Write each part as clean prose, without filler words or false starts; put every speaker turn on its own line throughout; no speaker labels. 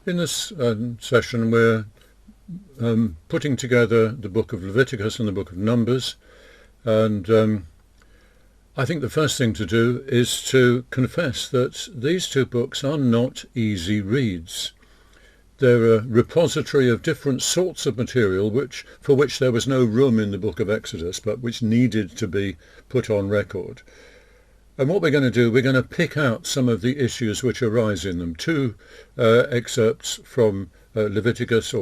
In this session we're putting together the book of Leviticus and the book of Numbers, and I think the first thing to do is to confess that these two books are not easy reads. They're a repository of different sorts of material for which there was no room in the book of Exodus, but which needed to be put on record. And what we're going to do, we're going to pick out some of the issues which arise in them. Two excerpts from Leviticus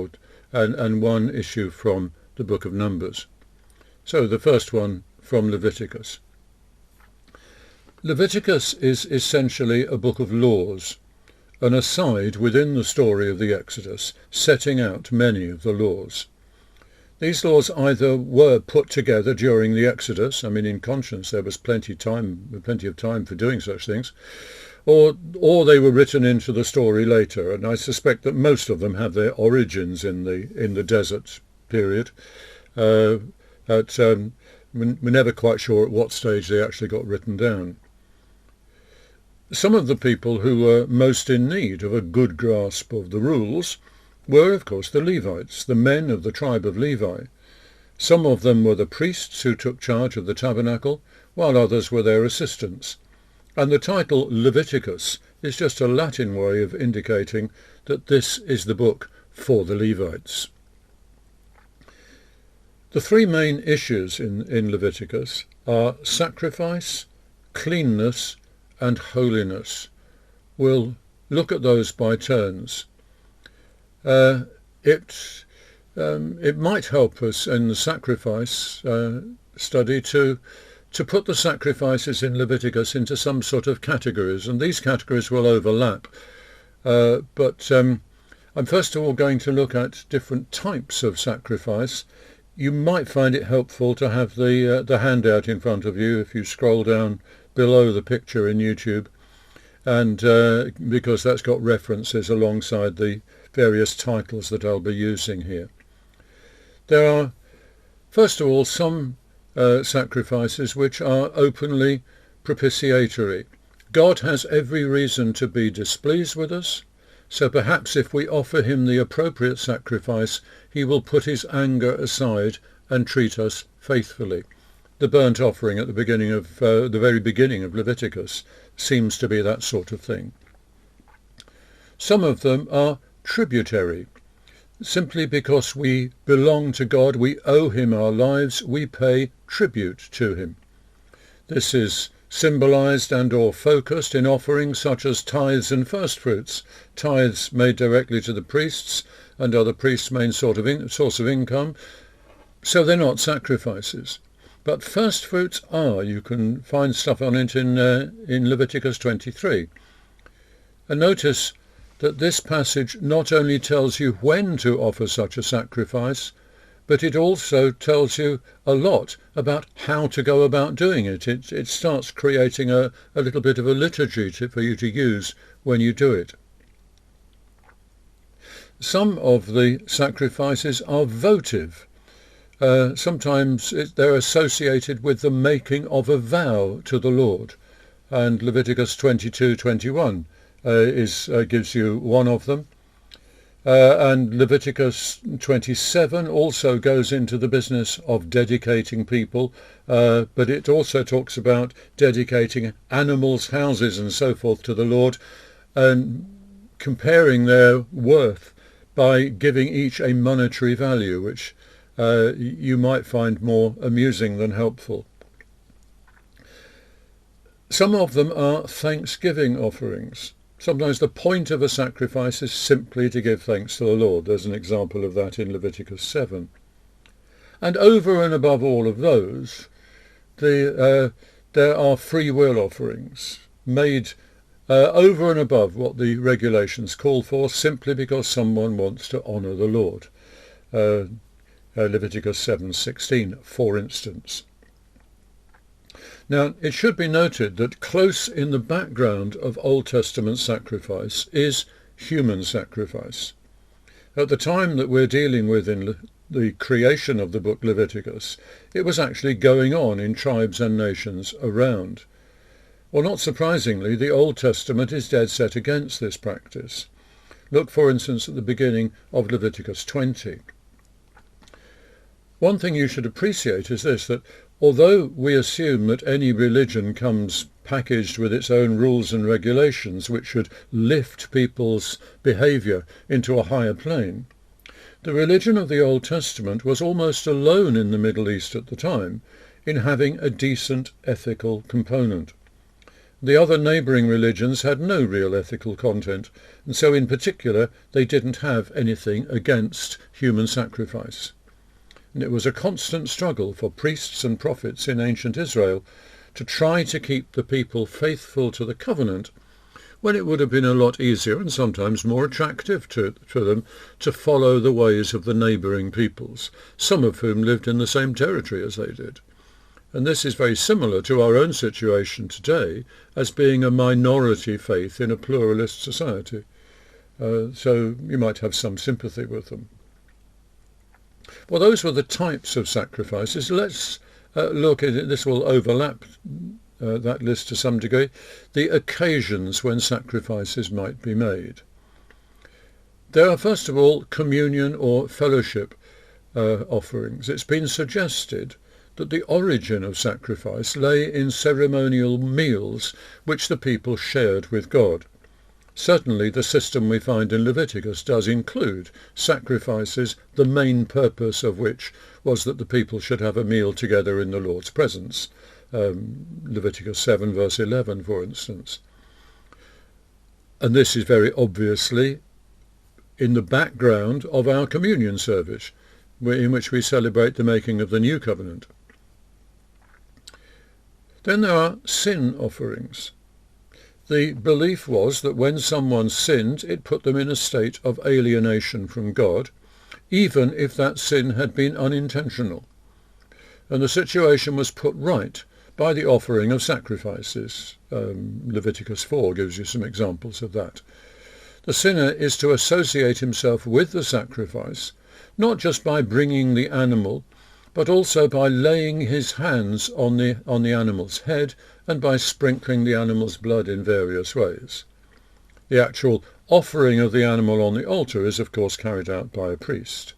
and one issue from the book of Numbers. So the first one from Leviticus. Leviticus is essentially a book of laws, an aside within the story of the Exodus, setting out many of the laws. These laws either were put together during the Exodus, in conscience there was plenty of time for doing such things, or they were written into the story later, and I suspect that most of them have their origins in the desert period. We're never quite sure at what stage they actually got written down. Some of the people who were most in need of a good grasp of the rules were, of course, the Levites, the men of the tribe of Levi. Some of them were the priests who took charge of the tabernacle, while others were their assistants. And the title Leviticus is just a Latin way of indicating that this is the book for the Levites. The three main issues in Leviticus are sacrifice, cleanness, and holiness. We'll look at those by turns. It might help us in the sacrifice study to put the sacrifices in Leviticus into some sort of categories, and these categories will overlap. But I'm first of all going to look at different types of sacrifice. You might find it helpful to have the handout in front of you if you scroll down below the picture in YouTube, and because that's got references alongside the various titles that I'll be using here. There are, first of all, some sacrifices which are openly propitiatory. God has every reason to be displeased with us, so perhaps if we offer him the appropriate sacrifice, he will put his anger aside and treat us faithfully. The burnt offering at the beginning of the very beginning of Leviticus seems to be that sort of thing. Some of them are tributary. Simply because we belong to God, we owe him our lives, we pay tribute to him. This is symbolized and or focused in offerings such as tithes and firstfruits, tithes made directly to the priests and are the priest's main source of income, so they're not sacrifices. But firstfruits are. You can find stuff on it in Leviticus 23. And notice that this passage not only tells you when to offer such a sacrifice, but it also tells you a lot about how to go about doing it. It starts creating a little bit of a liturgy for you to use when you do it. Some of the sacrifices are votive. Sometimes they're associated with the making of a vow to the Lord, and Leviticus 22:21 gives you one of them, and Leviticus 27 also goes into the business of dedicating people, but it also talks about dedicating animals, houses and so forth to the Lord, and comparing their worth by giving each a monetary value, which you might find more amusing than helpful. Some of them are thanksgiving offerings. Sometimes the point of a sacrifice is simply to give thanks to the Lord. There's an example of that in Leviticus 7. And over and above all of those, there are free will offerings made over and above what the regulations call for, simply because someone wants to honour the Lord. Leviticus 7:16, for instance. Now, it should be noted that close in the background of Old Testament sacrifice is human sacrifice. At the time that we're dealing with in the creation of the book Leviticus, it was actually going on in tribes and nations around. Well, not surprisingly, the Old Testament is dead set against this practice. Look, for instance, at the beginning of Leviticus 20. One thing you should appreciate is this, that although we assume that any religion comes packaged with its own rules and regulations which should lift people's behaviour into a higher plane, the religion of the Old Testament was almost alone in the Middle East at the time in having a decent ethical component. The other neighbouring religions had no real ethical content, and so in particular they didn't have anything against human sacrifice. And it was a constant struggle for priests and prophets in ancient Israel to try to keep the people faithful to the covenant, when it would have been a lot easier and sometimes more attractive to them to follow the ways of the neighbouring peoples, some of whom lived in the same territory as they did. And this is very similar to our own situation today as being a minority faith in a pluralist society. So you might have some sympathy with them. Well, those were the types of sacrifices. Let's look at it. This will overlap that list to some degree. The occasions when sacrifices might be made. There are, first of all, communion or fellowship offerings. It's been suggested that the origin of sacrifice lay in ceremonial meals which the people shared with God. Certainly the system we find in Leviticus does include sacrifices, the main purpose of which was that the people should have a meal together in the Lord's presence. Leviticus 7 verse 11, for instance. And this is very obviously in the background of our communion service, in which we celebrate the making of the new covenant. Then there are sin offerings. The belief was that when someone sinned, it put them in a state of alienation from God, even if that sin had been unintentional. And the situation was put right by the offering of sacrifices. Leviticus 4 gives you some examples of that. The sinner is to associate himself with the sacrifice, not just by bringing the animal, but also by laying his hands on the animal's head and by sprinkling the animal's blood in various ways. The actual offering of the animal on the altar is, of course, carried out by a priest.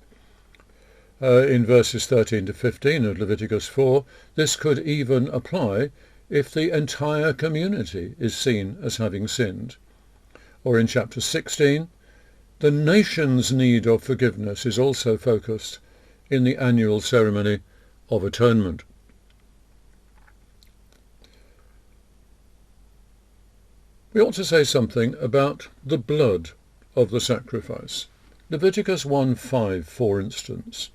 In verses 13 to 15 of Leviticus 4, this could even apply if the entire community is seen as having sinned. Or in chapter 16, the nation's need of forgiveness is also focused in the annual ceremony of atonement. We ought to say something about the blood of the sacrifice. Leviticus 1:5, for instance.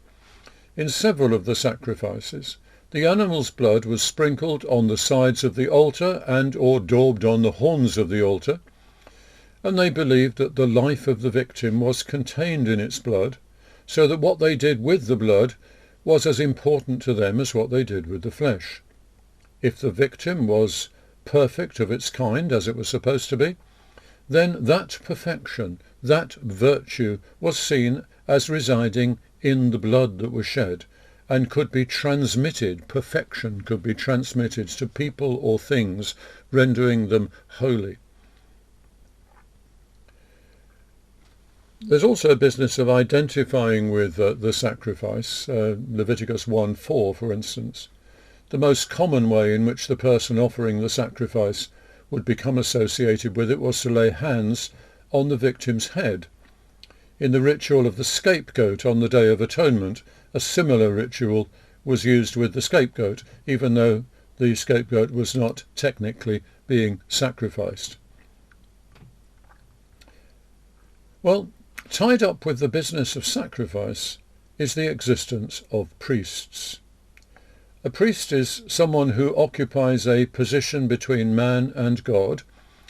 In several of the sacrifices, the animal's blood was sprinkled on the sides of the altar and or daubed on the horns of the altar, and they believed that the life of the victim was contained in its blood, so that what they did with the blood was as important to them as what they did with the flesh. If the victim was perfect of its kind, as it was supposed to be, then that perfection, that virtue, was seen as residing in the blood that was shed, and could be transmitted, perfection could be transmitted to people or things, rendering them holy. There's also a business of identifying with the sacrifice, Leviticus 1:4, for instance. The most common way in which the person offering the sacrifice would become associated with it was to lay hands on the victim's head. In the ritual of the scapegoat on the Day of Atonement, a similar ritual was used with the scapegoat, even though the scapegoat was not technically being sacrificed. Well, tied up with the business of sacrifice is the existence of priests. A priest is someone who occupies a position between man and God.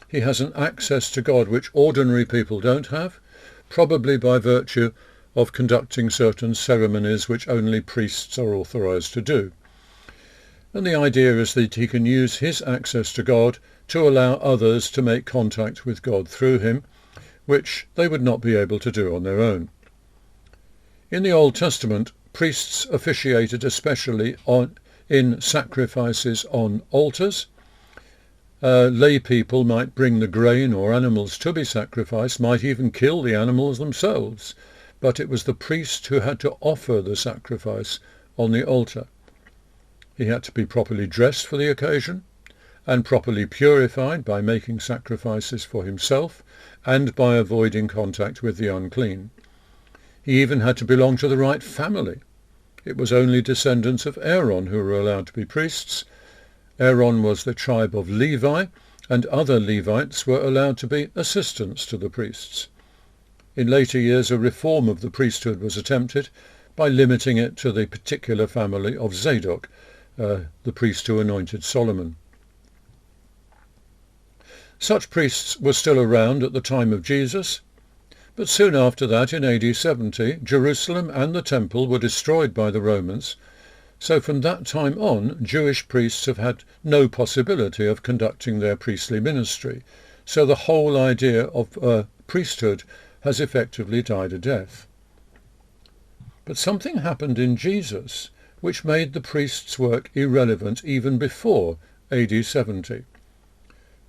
He has an access to God which ordinary people don't have, probably by virtue of conducting certain ceremonies which only priests are authorized to do. And the idea is that he can use his access to God to allow others to make contact with God through him, which they would not be able to do on their own. In the Old Testament, priests officiated especially in sacrifices on altars, Lay people might bring the grain or animals to be sacrificed, might even kill the animals themselves, but it was the priest who had to offer the sacrifice on the altar. He had to be properly dressed for the occasion and properly purified by making sacrifices for himself and by avoiding contact with the unclean. He even had to belong to the right family. It was only descendants of Aaron who were allowed to be priests. Aaron was the tribe of Levi, and other Levites were allowed to be assistants to the priests. In later years, a reform of the priesthood was attempted by limiting it to the particular family of Zadok, the priest who anointed Solomon. Such priests were still around at the time of Jesus, but soon after that, in AD 70, Jerusalem and the temple were destroyed by the Romans. So from that time on, Jewish priests have had no possibility of conducting their priestly ministry. So the whole idea of priesthood has effectively died a death. But something happened in Jesus which made the priest's work irrelevant even before AD 70.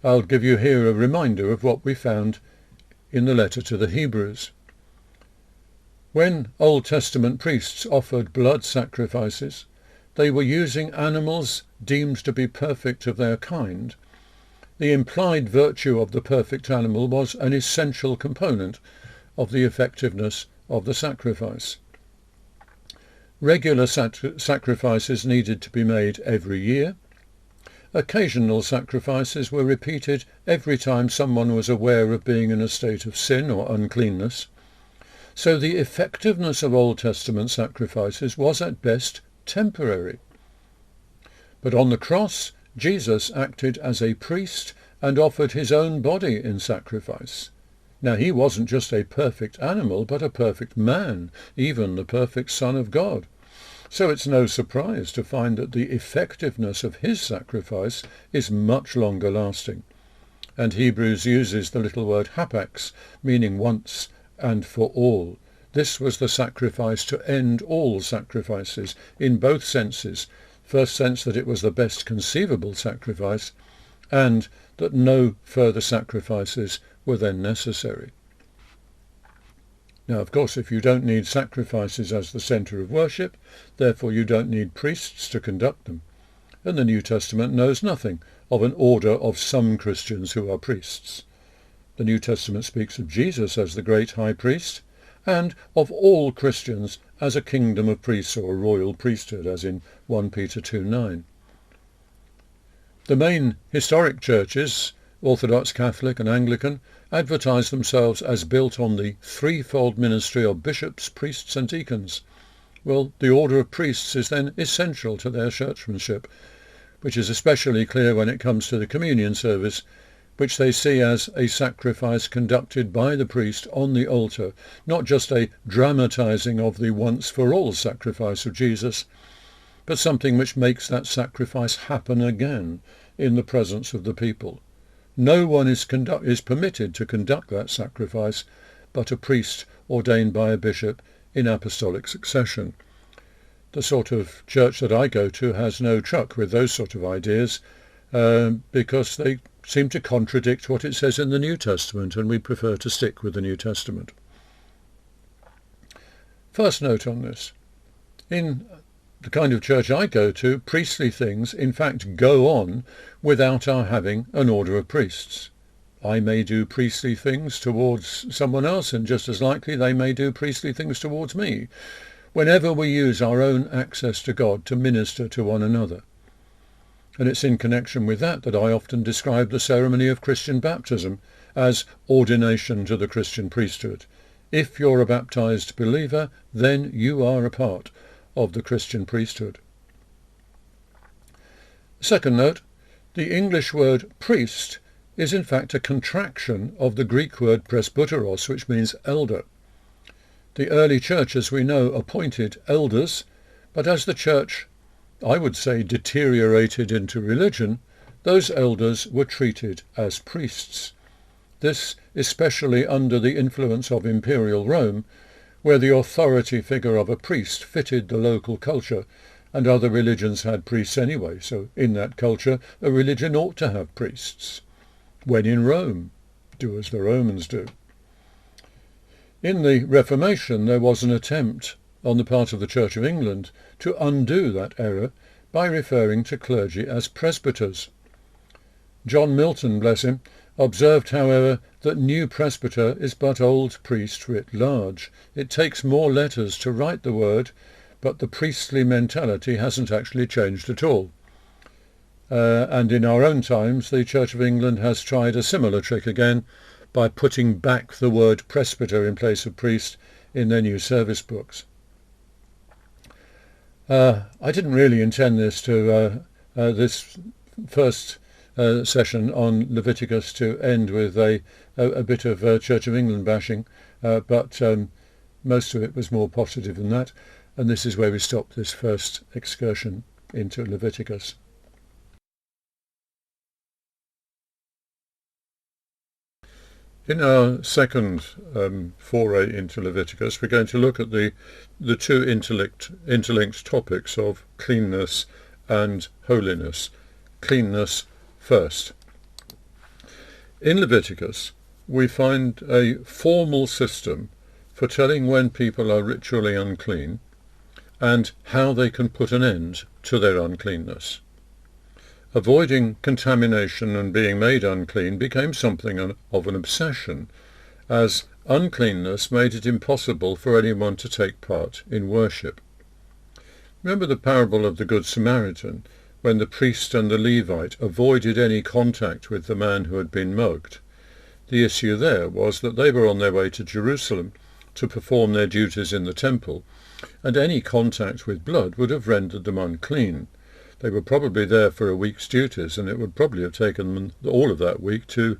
I'll give you here a reminder of what we found in the letter to the Hebrews. When Old Testament priests offered blood sacrifices, they were using animals deemed to be perfect of their kind. The implied virtue of the perfect animal was an essential component of the effectiveness of the sacrifice. Regular sacrifices needed to be made every year. Occasional sacrifices were repeated every time someone was aware of being in a state of sin or uncleanness. So the effectiveness of Old Testament sacrifices was at best temporary. But on the cross, Jesus acted as a priest and offered his own body in sacrifice. Now he wasn't just a perfect animal, but a perfect man, even the perfect Son of God. So it's no surprise to find that the effectiveness of his sacrifice is much longer lasting. And Hebrews uses the little word hapax, meaning once and for all. This was the sacrifice to end all sacrifices in both senses. First sense that it was the best conceivable sacrifice, and that no further sacrifices were then necessary. Now, of course, if you don't need sacrifices as the centre of worship, therefore you don't need priests to conduct them. And the New Testament knows nothing of an order of some Christians who are priests. The New Testament speaks of Jesus as the great high priest, and of all Christians as a kingdom of priests or a royal priesthood, as in 1 Peter 2:9. The main historic churches, Orthodox, Catholic and Anglican, advertise themselves as built on the threefold ministry of bishops, priests and deacons. Well, the order of priests is then essential to their churchmanship, which is especially clear when it comes to the communion service, which they see as a sacrifice conducted by the priest on the altar, not just a dramatizing of the once-for-all sacrifice of Jesus, but something which makes that sacrifice happen again in the presence of the people. No one is permitted to conduct that sacrifice but a priest ordained by a bishop in apostolic succession. The sort of church that I go to has no truck with those sort of ideas because they seem to contradict what it says in the New Testament, and we prefer to stick with the New Testament. First note on this. In the kind of church I go to, priestly things in fact go on without our having an order of priests. I may do priestly things towards someone else, and just as likely they may do priestly things towards me, whenever we use our own access to God to minister to one another. And it's in connection with that that I often describe the ceremony of Christian baptism as ordination to the Christian priesthood. If you're a baptized believer, then you are a part of the Christian priesthood. Second note, the English word priest is in fact a contraction of the Greek word presbyteros, which means elder. The early church, as we know, appointed elders, but as the church, I would say, deteriorated into religion, those elders were treated as priests. This especially under the influence of imperial Rome, where the authority figure of a priest fitted the local culture and other religions had priests anyway, so in that culture a religion ought to have priests. When in Rome, do as the Romans do. In the Reformation there was an attempt on the part of the Church of England to undo that error by referring to clergy as presbyters. John Milton, bless him, observed, however, that new presbyter is but old priest writ large. It takes more letters to write the word, but the priestly mentality hasn't actually changed at all. And in our own times, the Church of England has tried a similar trick again by putting back the word presbyter in place of priest in their new service books. I didn't really intend this this first session on Leviticus to end with a bit of Church of England bashing, but most of it was more positive than that, and this is where we stop this first excursion into Leviticus. In our second foray into Leviticus, we're going to look at the two interlinked topics of cleanness and holiness. Cleanness first. In Leviticus, we find a formal system for telling when people are ritually unclean and how they can put an end to their uncleanness. Avoiding contamination and being made unclean became something of an obsession, as uncleanness made it impossible for anyone to take part in worship. Remember the parable of the Good Samaritan, when the priest and the Levite avoided any contact with the man who had been mugged. The issue there was that they were on their way to Jerusalem to perform their duties in the temple, and any contact with blood would have rendered them unclean. They were probably there for a week's duties, and it would probably have taken them all of that week to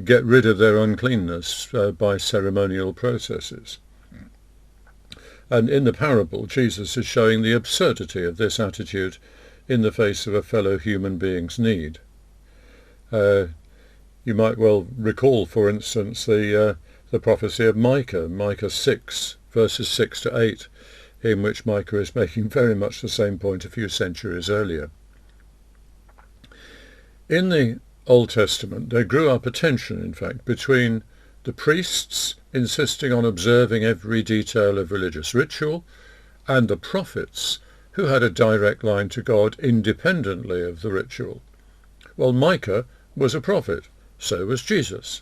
get rid of their uncleanness by ceremonial processes. And in the parable, Jesus is showing the absurdity of this attitude in the face of a fellow human being's need. You might well recall, for instance, the prophecy of Micah 6, verses 6 to 8, in which Micah is making very much the same point a few centuries earlier. In the Old Testament, there grew up a tension, in fact, between the priests insisting on observing every detail of religious ritual and the prophets, who had a direct line to God independently of the ritual. Well, Micah was a prophet, so was Jesus.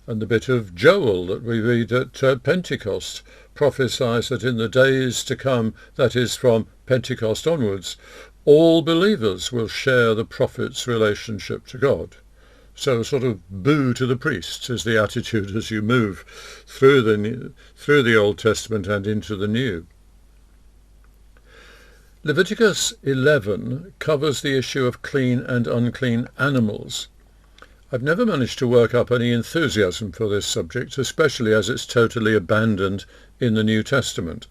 And the bit of Joel that we read at Pentecost prophesies that in the days to come, that is from Pentecost onwards, all believers will share the prophet's relationship to God. So sort of boo to the priests is the attitude as you move through the Old Testament and into the New. Leviticus 11 covers the issue of clean and unclean animals. I've never managed to work up any enthusiasm for this subject, especially as it's totally abandoned in the New Testament.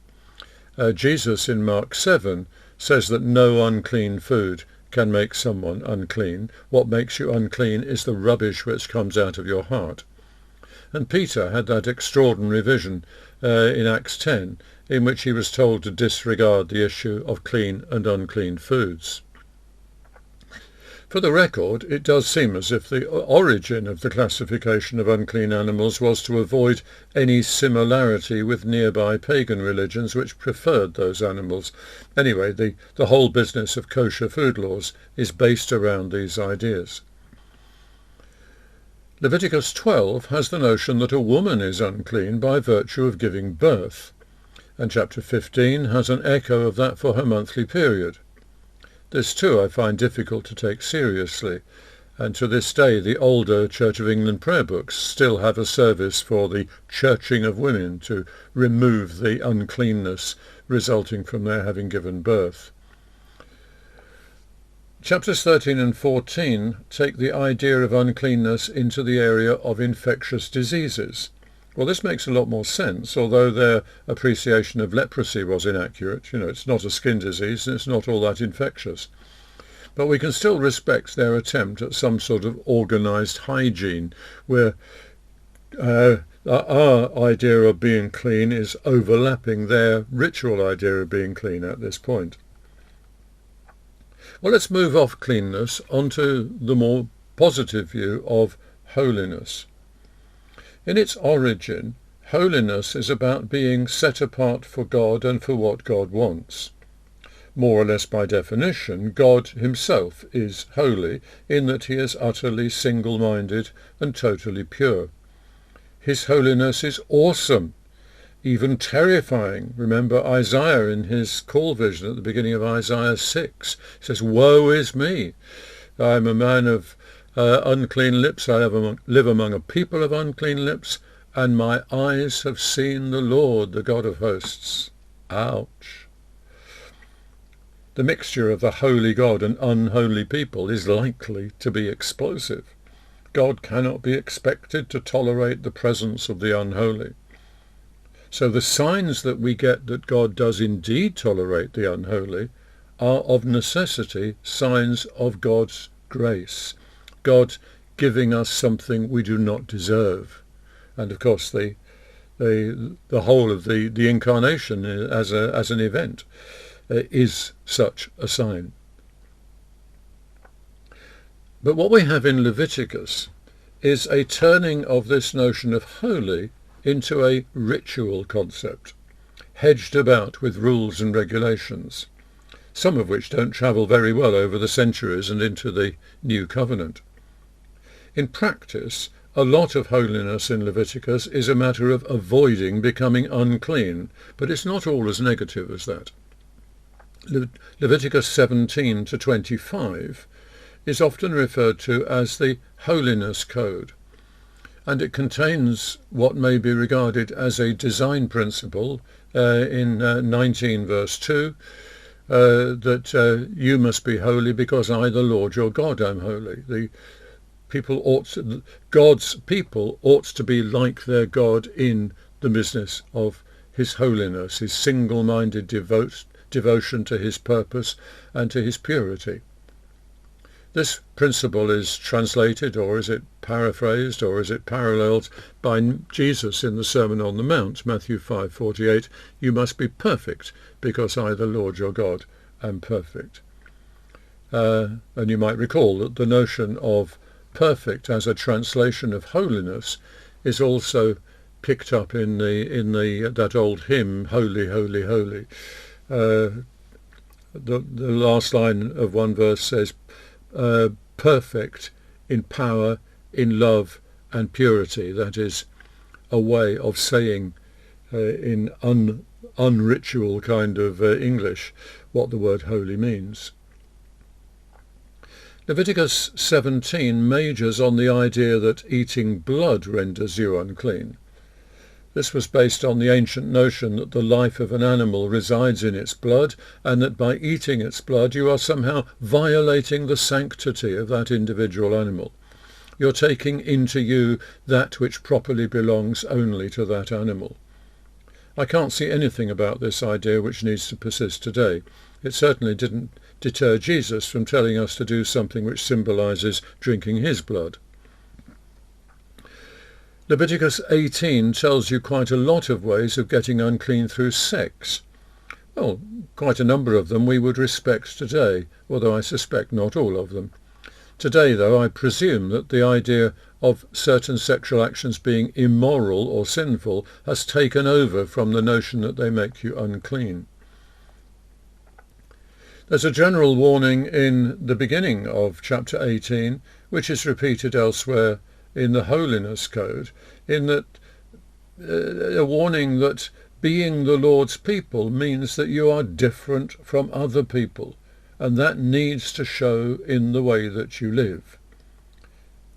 Jesus in Mark 7 says that no unclean food can make someone unclean. What makes you unclean is the rubbish which comes out of your heart. And Peter had that extraordinary vision in Acts 10, in which he was told to disregard the issue of clean and unclean foods. For the record, it does seem as if the origin of the classification of unclean animals was to avoid any similarity with nearby pagan religions which preferred those animals. Anyway, the whole business of kosher food laws is based around these ideas. Leviticus 12 has the notion that a woman is unclean by virtue of giving birth, and chapter 15 has an echo of that for her monthly period. This too I find difficult to take seriously, and to this day the older Church of England prayer books still have a service for the churching of women to remove the uncleanness resulting from their having given birth. Chapters 13 and 14 take the idea of uncleanness into the area of infectious diseases. Well, this makes a lot more sense, although their appreciation of leprosy was inaccurate. It's not a skin disease and it's not all that infectious. But we can still respect their attempt at some sort of organised hygiene, where our idea of being clean is overlapping their ritual idea of being clean at this point. Well, let's move off cleanness onto the more positive view of holiness. In its origin, holiness is about being set apart for God and for what God wants. More or less by definition, God himself is holy in that he is utterly single-minded and totally pure. His holiness is awesome, even terrifying. Remember Isaiah in his call vision at the beginning of Isaiah 6. He says, "Woe is me! I am a man of unclean lips. I live among a people of unclean lips, and my eyes have seen the Lord, the God of hosts." Ouch. The mixture of the holy God and unholy people is likely to be explosive. God cannot be expected to tolerate the presence of the unholy. So the signs that we get that God does indeed tolerate the unholy are of necessity signs of God's grace, God giving us something we do not deserve. And of course the whole of the incarnation as an event is such a sign. But what we have in Leviticus is a turning of this notion of holy into a ritual concept, hedged about with rules and regulations, some of which don't travel very well over the centuries and into the New Covenant. In practice, a lot of holiness in Leviticus is a matter of avoiding becoming unclean, but it's not all as negative as that. Leviticus 17 to 25 is often referred to as the Holiness Code, and it contains what may be regarded as a design principle in 19 verse 2, that you must be holy because I, the Lord your God, am holy. God's people ought to be like their God in the business of his holiness, his single-minded devotion to his purpose and to his purity. This principle is translated, or is it paraphrased, or is it paralleled by Jesus in the Sermon on the Mount, Matthew 5:48, you must be perfect because I, the Lord your God, am perfect. And you might recall that the notion of perfect as a translation of holiness is also picked up in that old hymn, Holy, Holy, Holy. The last line of one verse says, perfect in power, in love and purity. That is a way of saying in unritual kind of English what the word holy means. Leviticus 17 majors on the idea that eating blood renders you unclean. This was based on the ancient notion that the life of an animal resides in its blood, and that by eating its blood you are somehow violating the sanctity of that individual animal. You're taking into you that which properly belongs only to that animal. I can't see anything about this idea which needs to persist today. It certainly didn't deter Jesus from telling us to do something which symbolizes drinking his blood. Leviticus 18 tells you quite a lot of ways of getting unclean through sex. Well, quite a number of them we would respect today, although I suspect not all of them. Today, though, I presume that the idea of certain sexual actions being immoral or sinful has taken over from the notion that they make you unclean. There's a general warning in the beginning of chapter 18, which is repeated elsewhere in the Holiness Code, in that a warning that being the Lord's people means that you are different from other people, and that needs to show in the way that you live.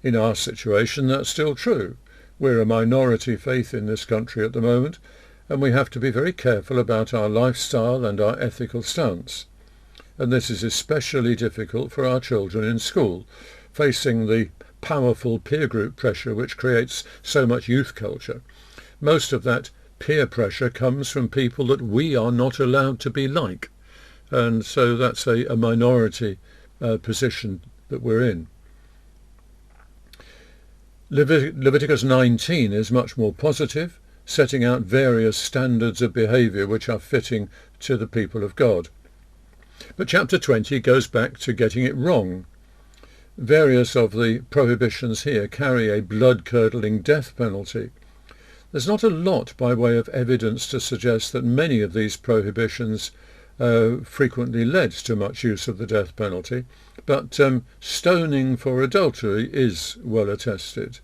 In our situation, that's still true. We're a minority faith in this country at the moment, and we have to be very careful about our lifestyle and our ethical stance. And this is especially difficult for our children in school, facing the powerful peer group pressure which creates so much youth culture. Most of that peer pressure comes from people that we are not allowed to be like, and so that's a minority position that we're in. Leviticus 19 is much more positive, setting out various standards of behaviour which are fitting to the people of God. But chapter 20 goes back to getting it wrong. Various of the prohibitions here carry a blood-curdling death penalty. There's not a lot by way of evidence to suggest that many of these prohibitions frequently led to much use of the death penalty, but stoning for adultery is well attested.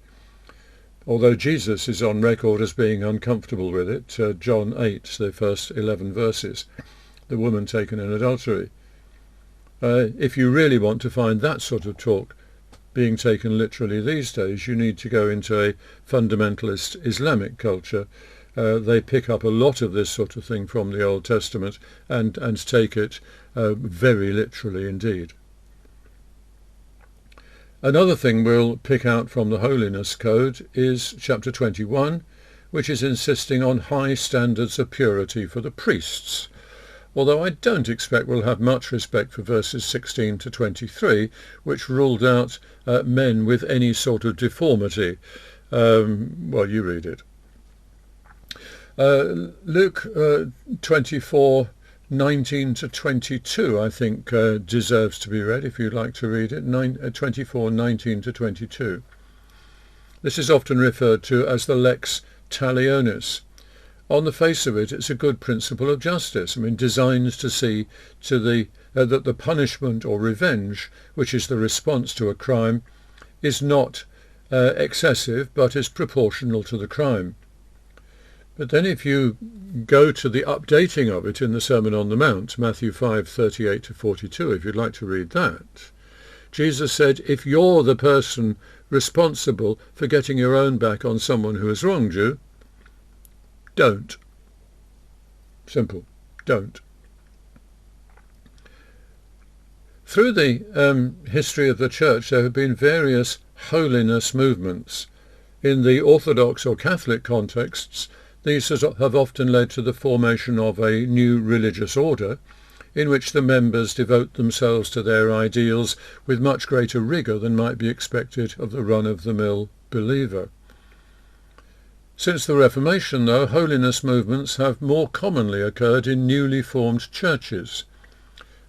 Although Jesus is on record as being uncomfortable with it, John 8, the first 11 verses, the woman taken in adultery. If you really want to find that sort of talk being taken literally these days, you need to go into a fundamentalist Islamic culture. They pick up a lot of this sort of thing from the Old Testament and take it very literally indeed. Another thing we'll pick out from the Holiness Code is chapter 21, which is insisting on high standards of purity for the priests. Although I don't expect we'll have much respect for verses 16 to 23, which ruled out men with any sort of deformity. Well, you read it. Luke 24, 19 to 22, I think, deserves to be read, if you'd like to read it. 24, 19 to 22. This is often referred to as the Lex Talionis. On the face of it, it's a good principle of justice. I mean, designed to see to that the punishment or revenge, which is the response to a crime, is not excessive, but is proportional to the crime. But then if you go to the updating of it in the Sermon on the Mount, Matthew 5, 38 to 42, if you'd like to read that, Jesus said, if you're the person responsible for getting your own back on someone who has wronged you, don't. Simple. Don't. Through the history of the Church, there have been various holiness movements. In the Orthodox or Catholic contexts, these have often led to the formation of a new religious order, in which the members devote themselves to their ideals with much greater rigour than might be expected of the run-of-the-mill believer. Since the Reformation, though, holiness movements have more commonly occurred in newly formed churches.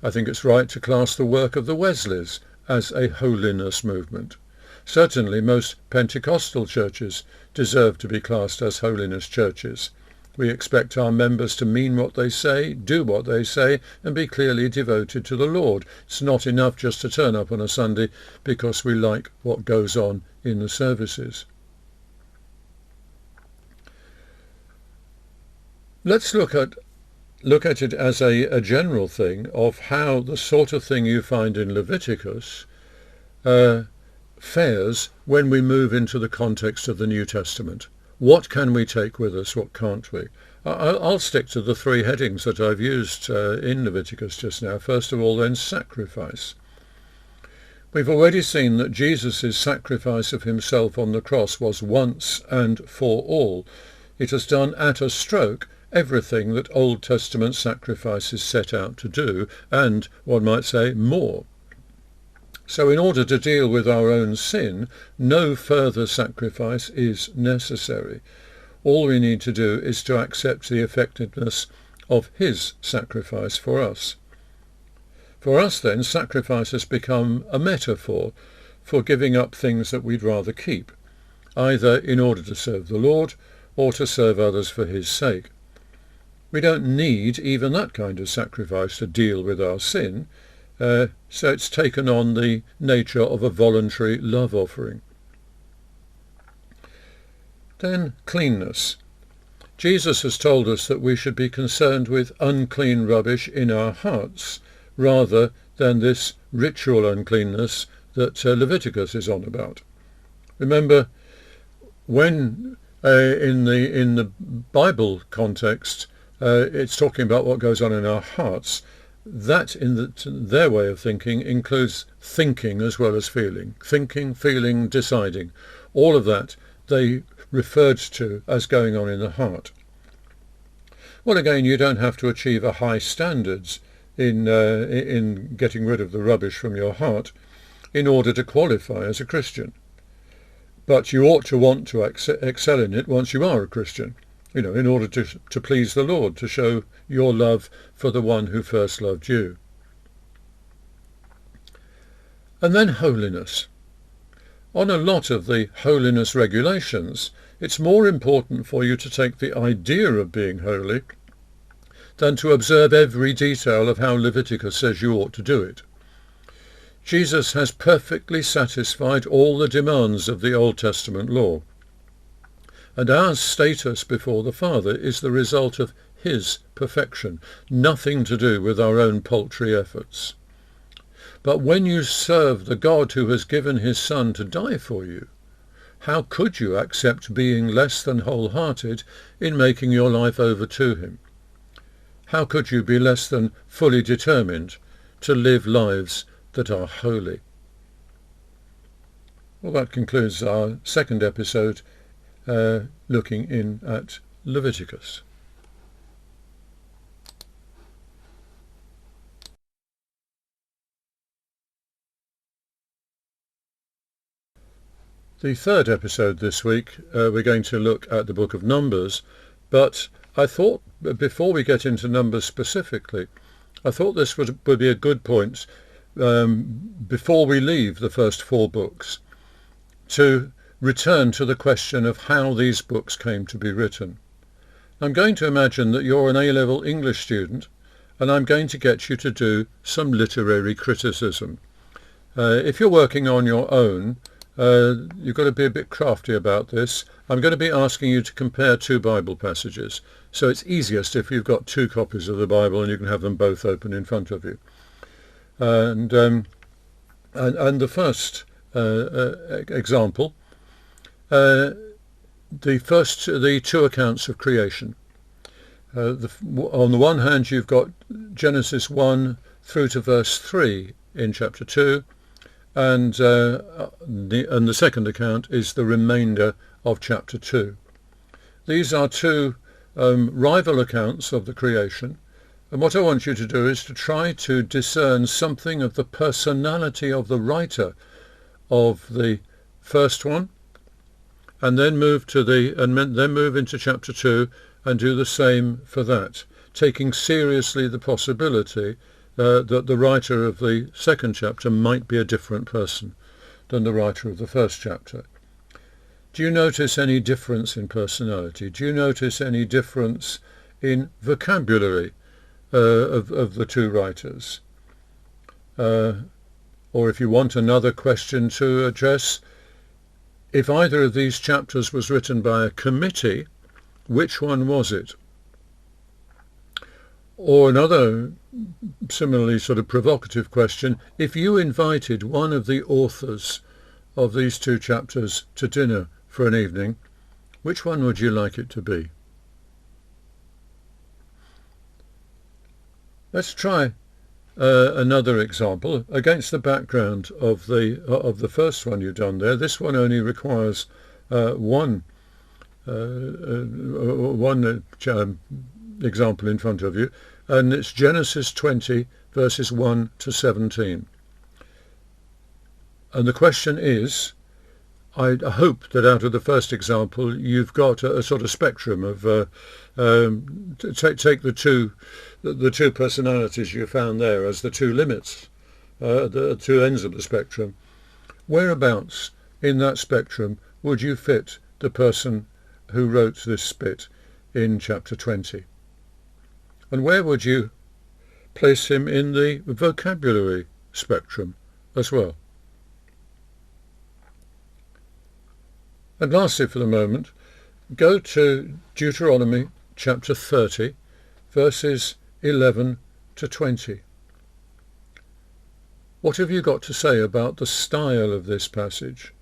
I think it's right to class the work of the Wesleys as a holiness movement. Certainly most Pentecostal churches deserve to be classed as holiness churches. We expect our members to mean what they say, do what they say, and be clearly devoted to the Lord. It's not enough just to turn up on a Sunday because we like what goes on in the services. Let's look at it as a general thing of how the sort of thing you find in Leviticus fares when we move into the context of the New Testament. What can we take with us? What can't we? I'll stick to the three headings that I've used in Leviticus just now. First of all, then, sacrifice. We've already seen that Jesus' sacrifice of himself on the cross was once and for all. It has done at a stroke everything that Old Testament sacrifices set out to do, and, one might say, more. So in order to deal with our own sin, no further sacrifice is necessary. All we need to do is to accept the effectiveness of his sacrifice for us. For us, then, sacrifice has become a metaphor for giving up things that we'd rather keep, either in order to serve the Lord or to serve others for his sake. We don't need even that kind of sacrifice to deal with our sin, so it's taken on the nature of a voluntary love offering. Then, cleanness. Jesus has told us that we should be concerned with unclean rubbish in our hearts, rather than this ritual uncleanness that Leviticus is on about. Remember, when in the Bible context, it's talking about what goes on in our hearts. That, in their way of thinking, includes thinking as well as feeling. Thinking, feeling, deciding. All of that they referred to as going on in the heart. Well, again, you don't have to achieve a high standards in getting rid of the rubbish from your heart in order to qualify as a Christian. But you ought to want to excel in it once you are a Christian. In order to please the Lord, to show your love for the one who first loved you. And then holiness. On a lot of the holiness regulations, it's more important for you to take the idea of being holy than to observe every detail of how Leviticus says you ought to do it. Jesus has perfectly satisfied all the demands of the Old Testament law, and our status before the Father is the result of his perfection, nothing to do with our own paltry efforts. But when you serve the God who has given his Son to die for you, how could you accept being less than wholehearted in making your life over to him? How could you be less than fully determined to live lives that are holy? Well, that concludes our second episode looking in at Leviticus. The third episode this week, we're going to look at the book of Numbers, but I thought, before we get into Numbers specifically, I thought this would be a good point, before we leave the first four books, to return to the question of how these books came to be written. I'm going to imagine that you're an A-level English student, and I'm going to get you to do some literary criticism. If you're working on your own, you've got to be a bit crafty about this. I'm going to be asking you to compare two Bible passages. So it's easiest if you've got two copies of the Bible and you can have them both open in front of you. And the first example, the two accounts of creation. On the one hand, you've got Genesis 1 through to verse 3 in chapter 2. And the second account is the remainder of chapter 2. These are two rival accounts of the creation, and what I want you to do is to try to discern something of the personality of the writer of the first one, and then move into chapter 2 and do the same for that, taking seriously the possibility that the writer of the second chapter might be a different person than the writer of the first chapter. Do you notice any difference in personality? Do you notice any difference in vocabulary of the two writers? Or if you want another question to address, if either of these chapters was written by a committee, which one was it? Or another similarly sort of provocative question, if you invited one of the authors of these two chapters to dinner for an evening, which one would you like it to be? Let's try another example against the background of the first one you've done there. This one only requires one example in front of you, and it's Genesis 20 verses 1 to 17. And the question is, I hope that out of the first example you've got a sort of spectrum of take the two personalities you found there as the two limits, the two ends of the spectrum. Whereabouts in that spectrum would you fit the person who wrote this bit in chapter 20? And where would you place him in the vocabulary spectrum as well? And lastly, for the moment, go to Deuteronomy chapter 30, verses 11 to 20. What have you got to say about the style of this passage?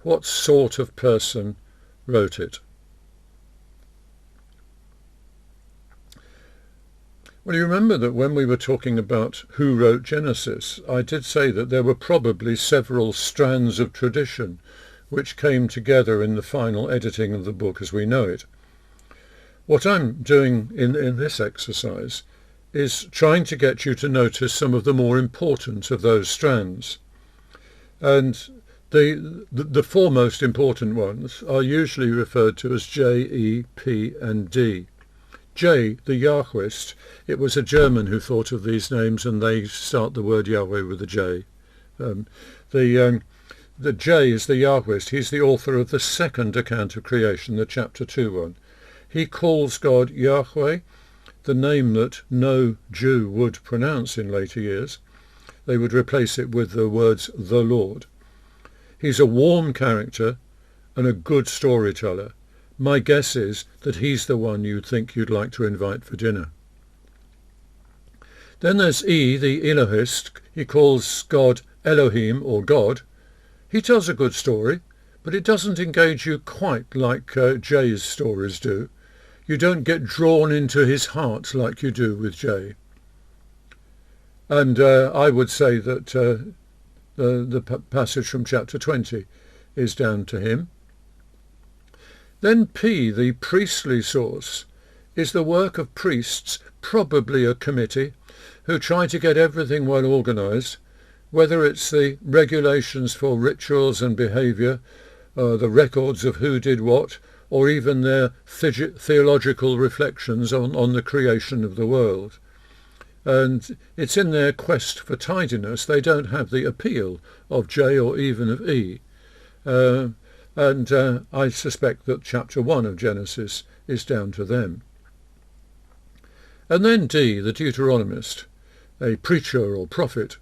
What sort of person wrote it? Well, you remember that when we were talking about who wrote Genesis, I did say that there were probably several strands of tradition which came together in the final editing of the book as we know it. What I'm doing in this exercise is trying to get you to notice some of the more important of those strands. And the four most important ones are usually referred to as J, E, P and D. J, the Yahwist, it was a German who thought of these names, and they start the word Yahweh with a J. The J is the Yahwist. He's the author of the second account of creation, the chapter 2 one. He calls God Yahweh, the name that no Jew would pronounce in later years. They would replace it with the words the Lord. He's a warm character and a good storyteller. My guess is that he's the one you'd think you'd like to invite for dinner. Then there's E, the Elohist. He calls God Elohim, or God. He tells a good story, but it doesn't engage you quite like Jay's stories do. You don't get drawn into his heart like you do with Jay. And I would say that the passage from chapter 20 is down to him. Then P, the priestly source, is the work of priests, probably a committee, who try to get everything well organised, whether it's the regulations for rituals and behaviour, the records of who did what, or even their theological reflections on the creation of the world. And it's in their quest for tidiness they don't have the appeal of J or even of E. And I suspect that chapter 1 of Genesis is down to them. And then D, the Deuteronomist, a preacher or prophet,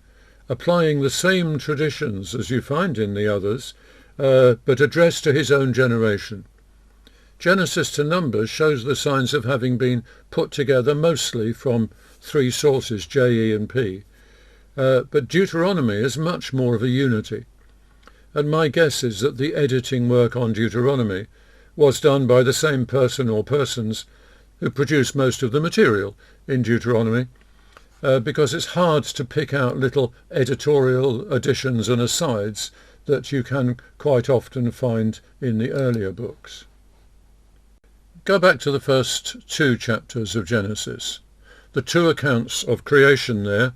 applying the same traditions as you find in the others, but addressed to his own generation. Genesis to Numbers shows the signs of having been put together mostly from 3 sources, J, E and P. But Deuteronomy is much more of a unity. And my guess is that the editing work on Deuteronomy was done by the same person or persons who produced most of the material in Deuteronomy, because it's hard to pick out little editorial additions and asides that you can quite often find in the earlier books. Go back to the first 2 chapters of Genesis. The 2 accounts of creation there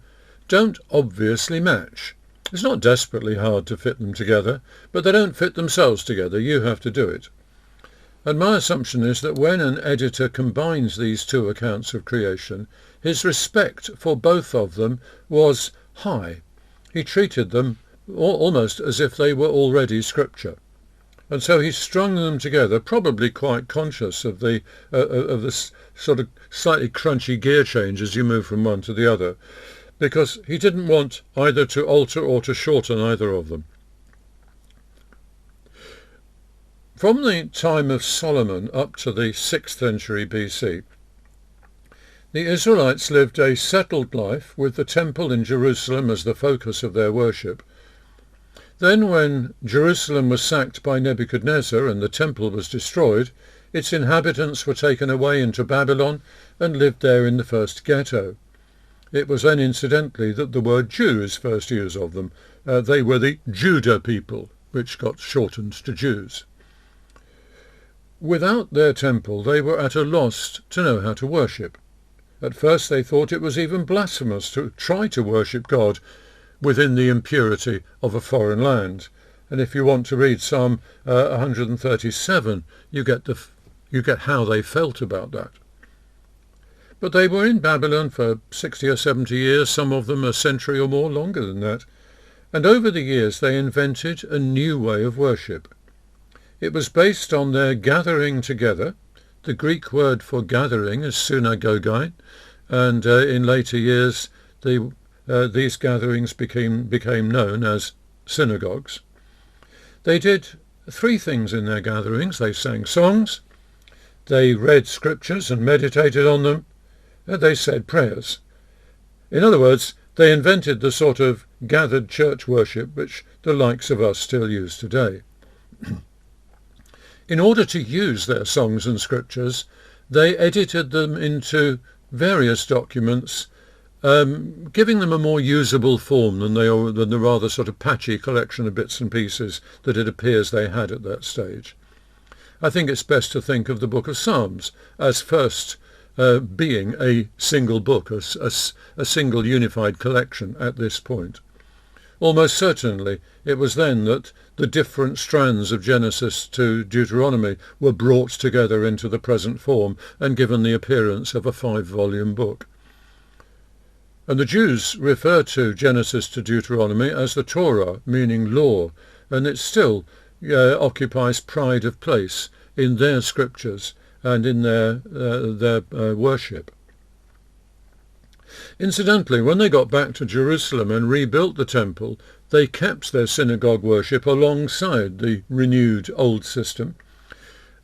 don't obviously match. It's not desperately hard to fit them together, but they don't fit themselves together. You have to do it. And my assumption is that when an editor combines these 2 accounts of creation, his respect for both of them was high. He treated them almost as if they were already scripture. And so he strung them together, probably quite conscious of the sort of slightly crunchy gear change as you move from one to the other, because he didn't want either to alter or to shorten either of them. From the time of Solomon up to the 6th century BC, the Israelites lived a settled life with the temple in Jerusalem as the focus of their worship. Then when Jerusalem was sacked by Nebuchadnezzar and the temple was destroyed, its inhabitants were taken away into Babylon and lived there in the first ghetto. It was then, incidentally, that the word Jews first used of them. They were the Judah people, which got shortened to Jews. Without their temple, they were at a loss to know how to worship. At first they thought it was even blasphemous to try to worship God within the impurity of a foreign land. And if you want to read Psalm 137, you get how they felt about that. But they were in Babylon for 60 or 70 years, some of them a century or more, longer than that. And over the years they invented a new way of worship. It was based on their gathering together. The Greek word for gathering is synagogai, and in later years these gatherings became known as synagogues. They did 3 things in their gatherings. They sang songs, they read scriptures and meditated on them, and they said prayers. In other words, they invented the sort of gathered church worship which the likes of us still use today. In order to use their songs and scriptures, they edited them into various documents, giving them a more usable form than the rather sort of patchy collection of bits and pieces that it appears they had at that stage. I think it's best to think of the book of Psalms as first being a single book, a single unified collection at this point. Almost certainly it was then that the different strands of Genesis to Deuteronomy were brought together into the present form and given the appearance of a 5-volume book. And the Jews refer to Genesis to Deuteronomy as the Torah, meaning law, and it still occupies pride of place in their scriptures and in their worship. Incidentally, when they got back to Jerusalem and rebuilt the temple, they kept their synagogue worship alongside the renewed old system.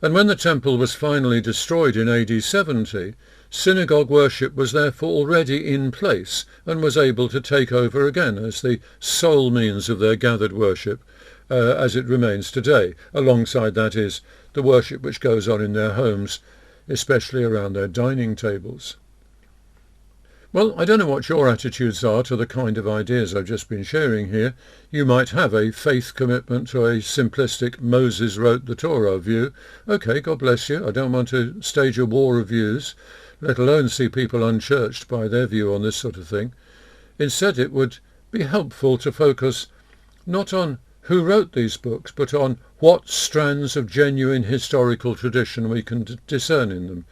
And when the temple was finally destroyed in AD 70, synagogue worship was therefore already in place and was able to take over again as the sole means of their gathered worship, as it remains today. Alongside that is the worship which goes on in their homes, especially around their dining tables. Well, I don't know what your attitudes are to the kind of ideas I've just been sharing here. You might have a faith commitment to a simplistic Moses wrote the Torah view. Okay, God bless you. I don't want to stage a war of views, let alone see people unchurched by their view on this sort of thing. Instead, it would be helpful to focus not on who wrote these books, but on what strands of genuine historical tradition we can discern in them.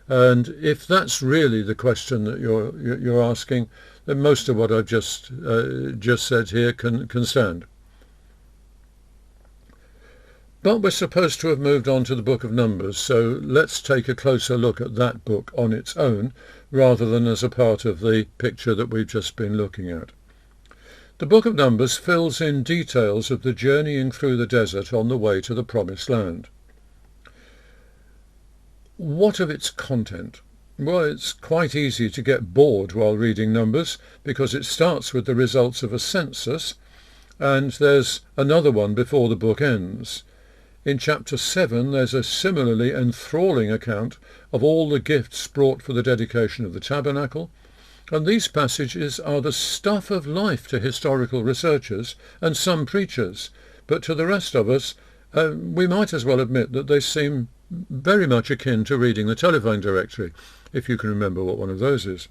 And if that's really the question that you're asking, then most of what I've just said here can stand. But we're supposed to have moved on to the book of Numbers, so let's take a closer look at that book on its own, rather than as a part of the picture that we've just been looking at. The book of Numbers fills in details of the journeying through the desert on the way to the Promised Land. What of its content? Well, it's quite easy to get bored while reading Numbers because it starts with the results of a census, and there's another one before the book ends. In chapter 7 there's a similarly enthralling account of all the gifts brought for the dedication of the tabernacle, and these passages are the stuff of life to historical researchers and some preachers, but to the rest of us we might as well admit that they seem very much akin to reading the telephone directory, if you can remember what one of those is.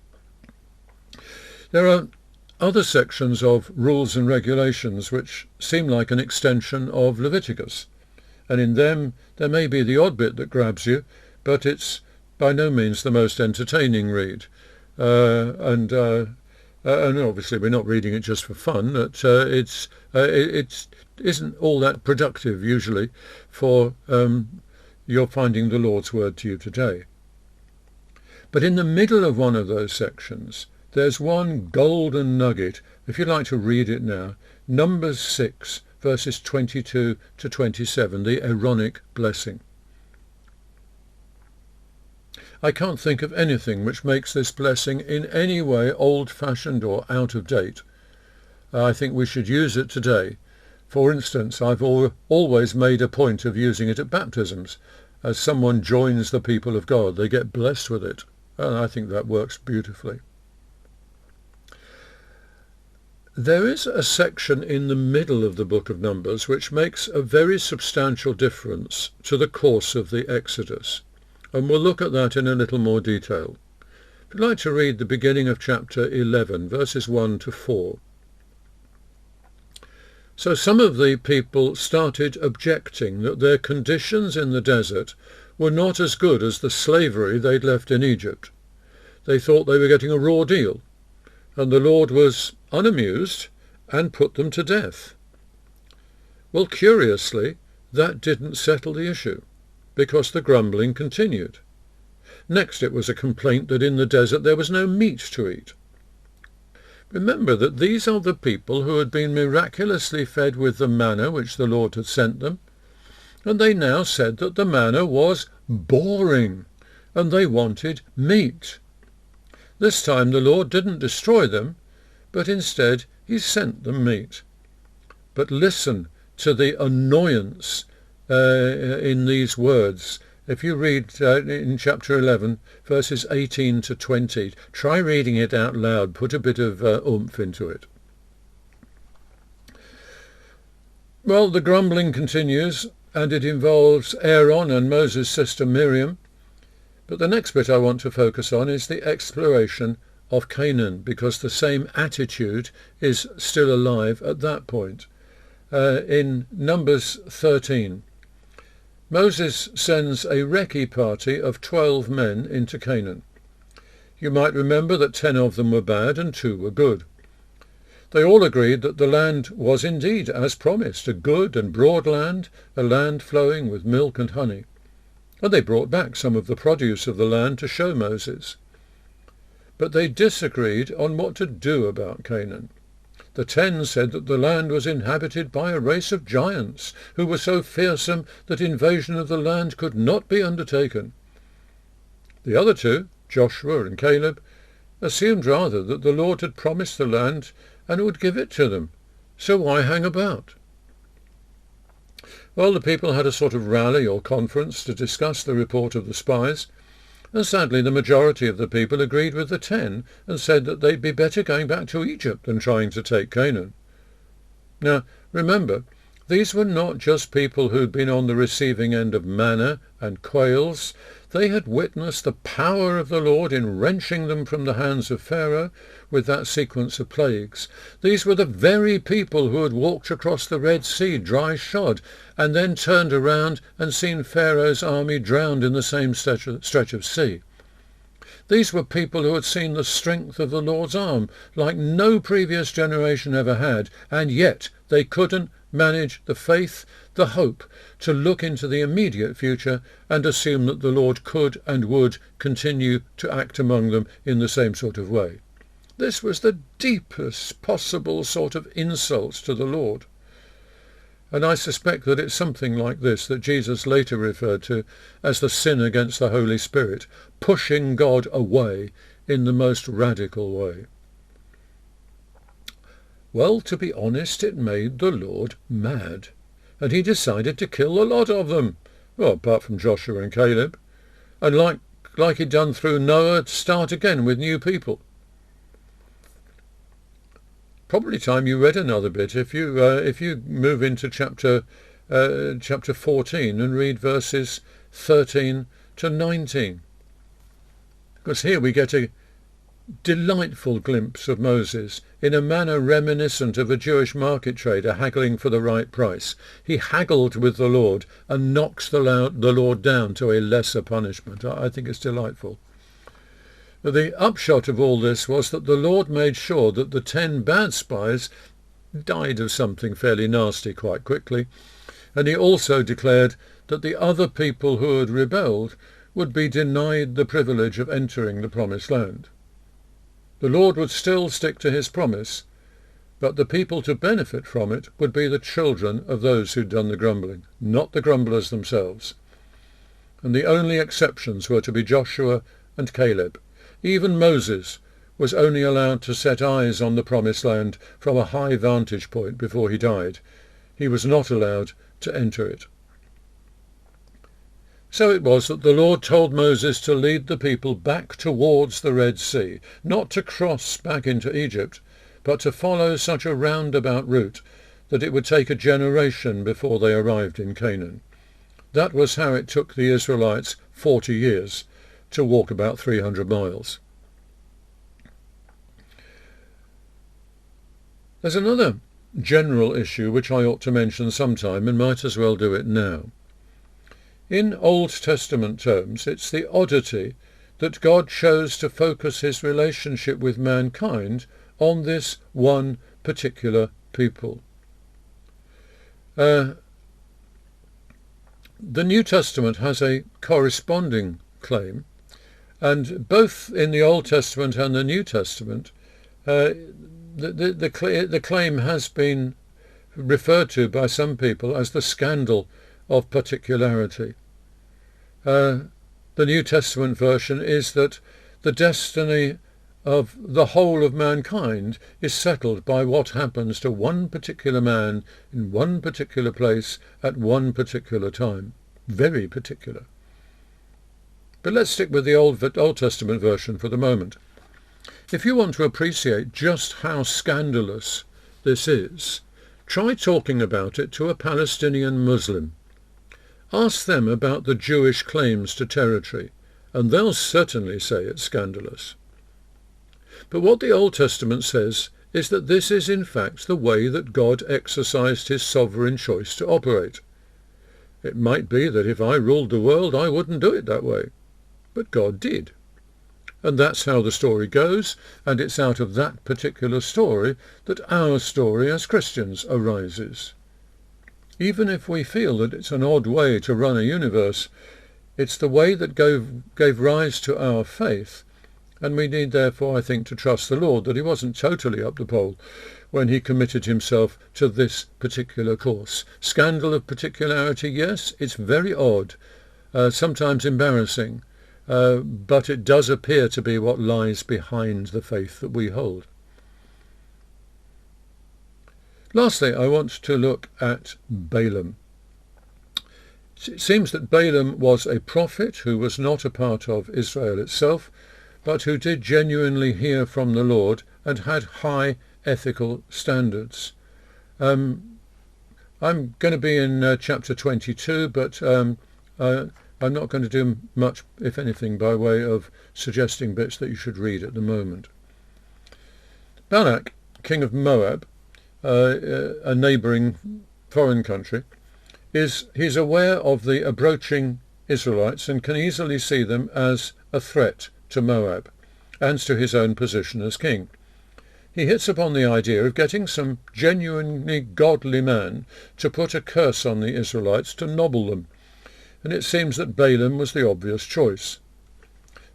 There are other sections of rules and regulations which seem like an extension of Leviticus, and in them there may be the odd bit that grabs you, but it's by no means the most entertaining read. And obviously we're not reading it just for fun. It isn't all that productive usually for you're finding the Lord's word to you today. But in the middle of one of those sections, there's one golden nugget, if you'd like to read it now, Numbers 6, verses 22 to 27, the Aaronic blessing. I can't think of anything which makes this blessing in any way old-fashioned or out of date. I think we should use it today. For instance, I've always made a point of using it at baptisms. As someone joins the people of God, they get blessed with it. And I think that works beautifully. There is a section in the middle of the book of Numbers which makes a very substantial difference to the course of the Exodus. And we'll look at that in a little more detail. If you'd like to read the beginning of chapter 11, verses 1 to 4. So some of the people started objecting that their conditions in the desert were not as good as the slavery they'd left in Egypt. They thought they were getting a raw deal, and the Lord was unamused and put them to death. Well, curiously, that didn't settle the issue, because the grumbling continued. Next it was a complaint that in the desert there was no meat to eat. Remember that these are the people who had been miraculously fed with the manna which the Lord had sent them, and they now said that the manna was boring, and they wanted meat. This time the Lord didn't destroy them, but instead he sent them meat. But listen to the annoyance in these words. If you read in chapter 11, verses 18 to 20, try reading it out loud, put a bit of oomph into it. Well, the grumbling continues, and it involves Aaron and Moses' sister Miriam. But the next bit I want to focus on is the exploration of Canaan, because the same attitude is still alive at that point. In Numbers 13, Moses sends a recce party of 12 men into Canaan. You might remember that 10 of them were bad and 2 were good. They all agreed that the land was indeed, as promised, a good and broad land, a land flowing with milk and honey. And they brought back some of the produce of the land to show Moses. But they disagreed on what to do about Canaan. The 10 said that the land was inhabited by a race of giants who were so fearsome that invasion of the land could not be undertaken. The other 2, Joshua and Caleb, assumed rather that the Lord had promised the land and would give it to them, so why hang about? Well, the people had a sort of rally or conference to discuss the report of the spies, and sadly the majority of the people agreed with the 10 and said that they'd be better going back to Egypt than trying to take Canaan. Now, remember, these were not just people who'd been on the receiving end of manna and quails. They had witnessed the power of the Lord in wrenching them from the hands of Pharaoh with that sequence of plagues. These were the very people who had walked across the Red Sea dry-shod and then turned around and seen Pharaoh's army drowned in the same stretch of sea. These were people who had seen the strength of the Lord's arm like no previous generation ever had, and yet they couldn't manage the faith, the hope, to look into the immediate future and assume that the Lord could and would continue to act among them in the same sort of way. This was the deepest possible sort of insult to the Lord. And I suspect that it's something like this that Jesus later referred to as the sin against the Holy Spirit, pushing God away in the most radical way. Well, to be honest, it made the Lord mad, and he decided to kill a lot of them, well, apart from Joshua and Caleb, and like he'd done through Noah, start again with new people. Probably time you read another bit if you move into chapter 14 and read verses 13 to 19, because here we get a delightful glimpse of Moses in a manner reminiscent of a Jewish market trader haggling for the right price. He haggled with the Lord and knocks the Lord down to a lesser punishment. I think it's delightful. The upshot of all this was that the Lord made sure that the 10 bad spies died of something fairly nasty quite quickly, and he also declared that the other people who had rebelled would be denied the privilege of entering the promised land. The Lord would still stick to his promise, but the people to benefit from it would be the children of those who'd done the grumbling, not the grumblers themselves. And the only exceptions were to be Joshua and Caleb. Even Moses was only allowed to set eyes on the promised land from a high vantage point before he died. He was not allowed to enter it. So it was that the Lord told Moses to lead the people back towards the Red Sea, not to cross back into Egypt, but to follow such a roundabout route that it would take a generation before they arrived in Canaan. That was how it took the Israelites 40 years to walk about 300 miles. There's another general issue which I ought to mention sometime and might as well do it now. In Old Testament terms, it's the oddity that God chose to focus his relationship with mankind on this one particular people. The New Testament has a corresponding claim, and both in the Old Testament and the New Testament, the claim has been referred to by some people as the scandal of particularity. The New Testament version is that the destiny of the whole of mankind is settled by what happens to one particular man in one particular place at one particular time. Very particular. But let's stick with the Old Testament version for the moment. If you want to appreciate just how scandalous this is, try talking about it to a Palestinian Muslim. Ask them about the Jewish claims to territory, and they'll certainly say it's scandalous. But what the Old Testament says is that this is in fact the way that God exercised his sovereign choice to operate. It might be that if I ruled the world I wouldn't do it that way, but God did. And that's how the story goes, and it's out of that particular story that our story as Christians arises. Even if we feel that it's an odd way to run a universe, it's the way that gave rise to our faith, and we need therefore, I think, to trust the Lord that he wasn't totally up the pole when he committed himself to this particular course. Scandal of particularity, yes, it's very odd, sometimes embarrassing, but it does appear to be what lies behind the faith that we hold. Lastly, I want to look at Balaam. It seems that Balaam was a prophet who was not a part of Israel itself, but who did genuinely hear from the Lord and had high ethical standards. I'm going to be in chapter 22, but I'm not going to do much, if anything, by way of suggesting bits that you should read at the moment. Balak, king of Moab, a neighbouring foreign country, he's aware of the approaching Israelites and can easily see them as a threat to Moab and to his own position as king. He hits upon the idea of getting some genuinely godly man to put a curse on the Israelites to nobble them, and it seems that Balaam was the obvious choice.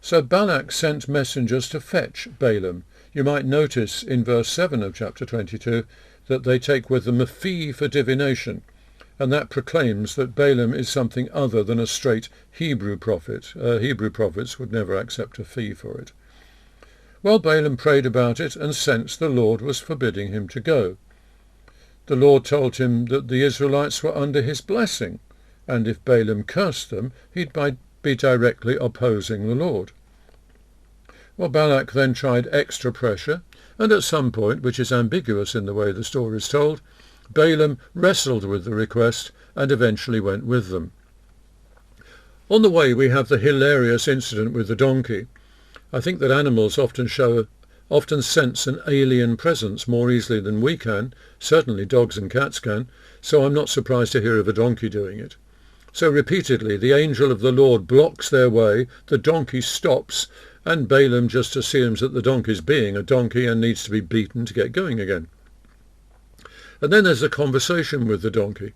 So Balak sent messengers to fetch Balaam. You might notice in verse 7 of chapter 22 that they take with them a fee for divination, and that proclaims that Balaam is something other than a straight Hebrew prophet. Hebrew prophets would never accept a fee for it. Well, Balaam prayed about it and sensed the Lord was forbidding him to go. The Lord told him that the Israelites were under his blessing, and if Balaam cursed them, he'd be directly opposing the Lord. Well, Balak then tried extra pressure, and at some point, which is ambiguous in the way the story is told, Balaam wrestled with the request and eventually went with them. On the way we have the hilarious incident with the donkey. I think that animals often sense an alien presence more easily than we can, certainly dogs and cats can, so I'm not surprised to hear of a donkey doing it. So repeatedly the angel of the Lord blocks their way, the donkey stops, and Balaam just assumes that the donkey's being a donkey and needs to be beaten to get going again. And then there's a conversation with the donkey.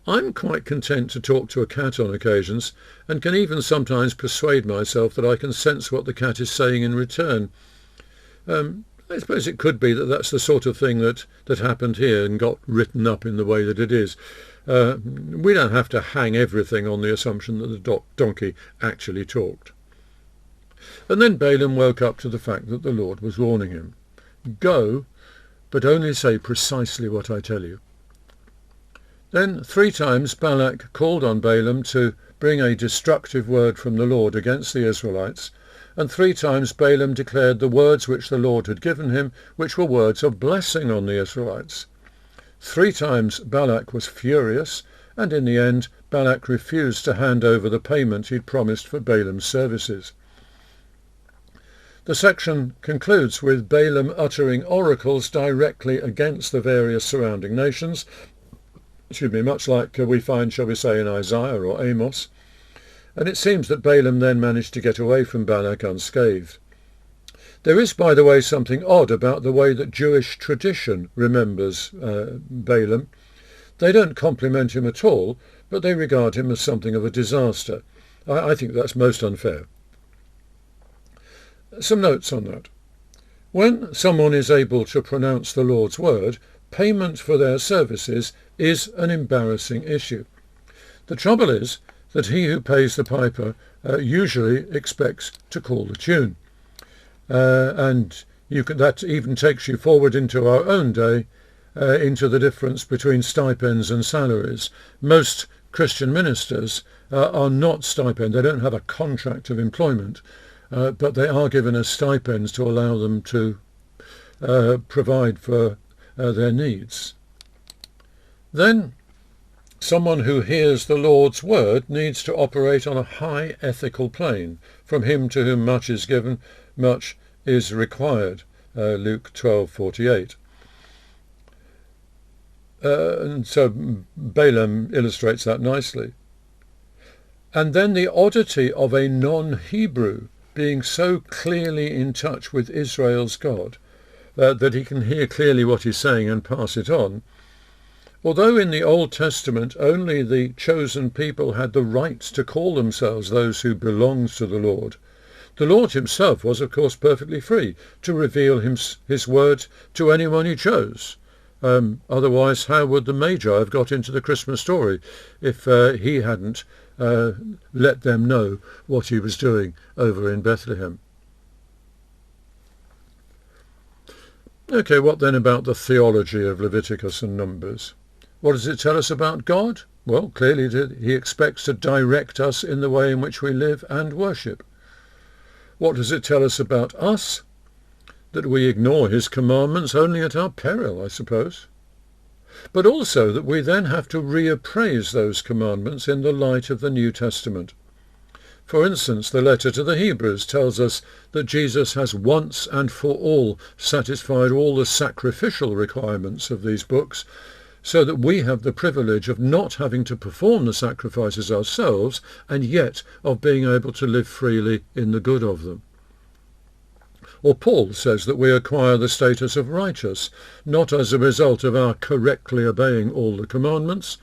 I'm quite content to talk to a cat on occasions, and can even sometimes persuade myself that I can sense what the cat is saying in return. I suppose it could be that that's the sort of thing that happened here and got written up in the way that it is. We don't have to hang everything on the assumption that the donkey actually talked. And then Balaam woke up to the fact that the Lord was warning him. Go, but only say precisely what I tell you. Then 3 times Balak called on Balaam to bring a destructive word from the Lord against the Israelites, and 3 times Balaam declared the words which the Lord had given him, which were words of blessing on the Israelites. 3 times Balak was furious, and in the end Balak refused to hand over the payment he'd promised for Balaam's services. The section concludes with Balaam uttering oracles directly against the various surrounding nations, much like we find, shall we say, in Isaiah or Amos. And it seems that Balaam then managed to get away from Balak unscathed. There is, by the way, something odd about the way that Jewish tradition remembers Balaam. They don't compliment him at all, but they regard him as something of a disaster. I think that's most unfair. Some notes on that. When someone is able to pronounce the Lord's word, payment for their services is an embarrassing issue. The trouble is that he who pays the piper usually expects to call the tune. And that even takes you forward into our own day, into the difference between stipends and salaries. Most Christian ministers are not stipend. They don't have a contract of employment, but they are given as stipends to allow them to provide for their needs. Then someone who hears the Lord's word needs to operate on a high ethical plane. From him to whom much is given, much is required. Luke 12:48. And so Balaam illustrates that nicely. And then the oddity of a non-Hebrew being so clearly in touch with Israel's God that he can hear clearly what he's saying and pass it on. Although in the Old Testament only the chosen people had the right to call themselves those who belonged to the Lord himself was, of course, perfectly free to reveal his word to anyone he chose. Otherwise, how would the Magi have got into the Christmas story if he hadn't let them know what he was doing over in Bethlehem? Okay, what then about the theology of Leviticus and Numbers? What does it tell us about God? Well, clearly he expects to direct us in the way in which we live and worship. What does it tell us about us? That we ignore his commandments only at our peril, I suppose. But also that we then have to reappraise those commandments in the light of the New Testament. For instance, the letter to the Hebrews tells us that Jesus has once and for all satisfied all the sacrificial requirements of these books, so that we have the privilege of not having to perform the sacrifices ourselves, and yet of being able to live freely in the good of them. Or Paul says that we acquire the status of righteous, not as a result of our correctly obeying all the commandments,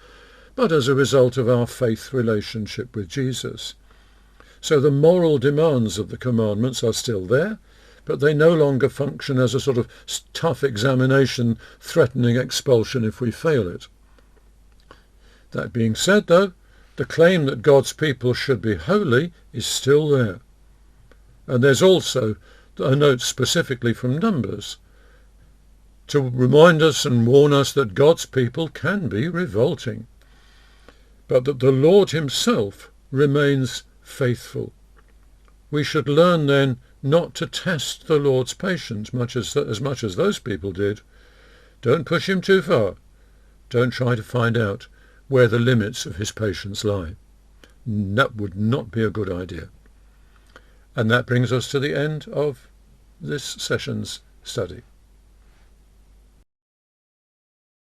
but as a result of our faith relationship with Jesus. So the moral demands of the commandments are still there, but they no longer function as a sort of tough examination threatening expulsion if we fail it. That being said, though, the claim that God's people should be holy is still there. And there's also a note specifically from Numbers to remind us and warn us that God's people can be revolting, but that the Lord himself remains faithful. We should learn then not to test the Lord's patience as much as those people did. Don't push him too far. Don't try to find out where the limits of his patience lie. That would not be a good idea. And that brings us to the end of this session's study.